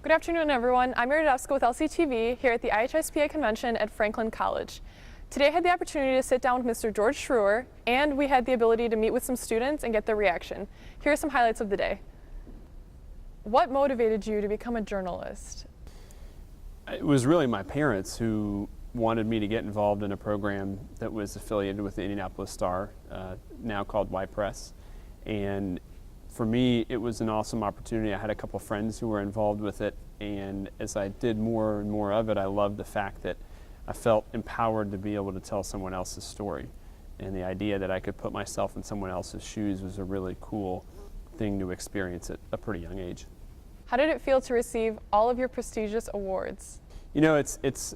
Good afternoon, everyone. I'm Meri Dodevska with LCTV here at the IHSPA convention at Franklin College. Today I had the opportunity to sit down with Mr. George Srour, and we had the ability to meet with some students and get their reaction. Here are some highlights of the day. What motivated you to become a journalist? It was really my parents who wanted me to get involved in a program that was affiliated with the Indianapolis Star, now called Y-Press. And for me, it was an awesome opportunity. I had a couple friends who were involved with it, and as I did more and more of it, I loved the fact that I felt empowered to be able to tell someone else's story. And the idea that I could put myself in someone else's shoes was a really cool thing to experience at a pretty young age. How did it feel to receive all of your prestigious awards? You know, it's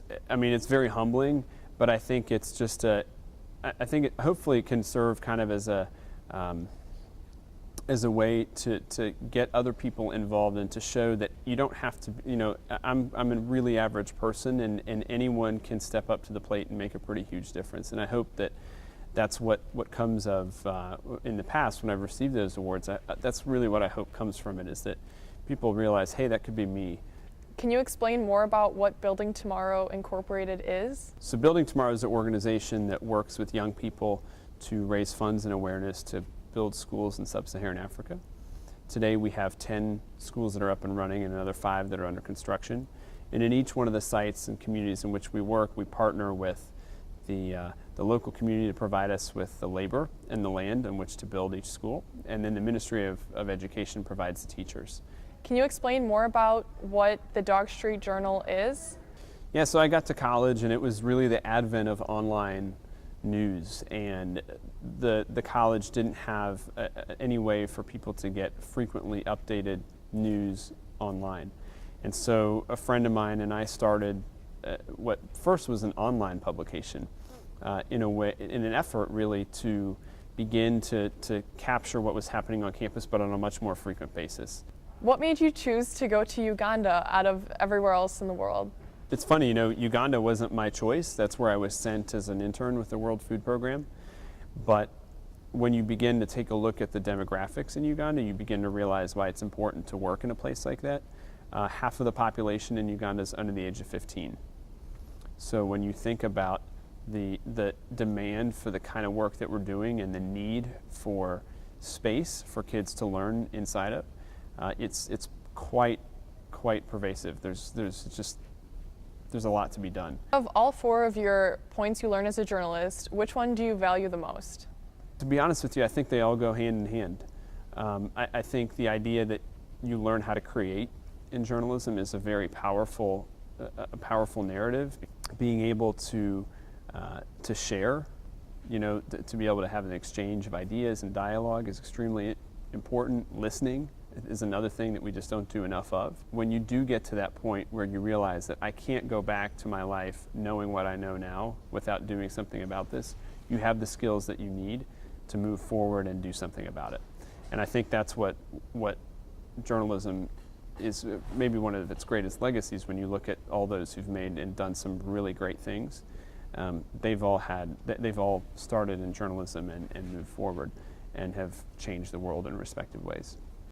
very humbling, but I think it's just I think it hopefully can serve kind of as a way to get other people involved and to show that you don't have to, you know, I'm a really average person, and anyone can step up to the plate and make a pretty huge difference. And I hope that that's what comes of, in the past when I've received those awards, that's really what I hope comes from it, is that people realize, hey, that could be me. Can you explain more about what Building Tomorrow Incorporated is? So Building Tomorrow is an organization that works with young people to raise funds and awareness to build schools in sub-Saharan Africa. Today we have 10 schools that are up and running and another 5 that are under construction. And in each one of the sites and communities in which we work, we partner with the local community to provide us with the labor and the land on which to build each school. And then the Ministry of Education provides the teachers. Can you explain more about what the Dog Street Journal is? Yeah, so I got to college and it was really the advent of online news, and the college didn't have any way for people to get frequently updated news online. And so a friend of mine and I started what first was an online publication in an effort really to begin to capture what was happening on campus, but on a much more frequent basis. What made you choose to go to Uganda out of everywhere else in the world? It's funny, you know, Uganda wasn't my choice. That's where I was sent as an intern with the World Food Program. But when you begin to take a look at the demographics in Uganda, you begin to realize why it's important to work in a place like that. Half of the population in Uganda is under the age of 15. So when you think about the demand for the kind of work that we're doing and the need for space for kids to learn inside of, it's quite pervasive. There's a lot to be done. Of all 4 of your points you learn as a journalist, which one do you value the most? To be honest with you, I think they all go hand in hand. I think the idea that you learn how to create in journalism is a very powerful narrative. Being able to share, you know, to be able to have an exchange of ideas and dialogue is extremely important. Listening is another thing that we just don't do enough of. When you do get to that point where you realize that I can't go back to my life knowing what I know now without doing something about this, you have the skills that you need to move forward and do something about it. And I think that's what journalism is, maybe one of its greatest legacies. When you look at all those who've made and done some really great things, they've all started in journalism and moved forward and have changed the world in respective ways.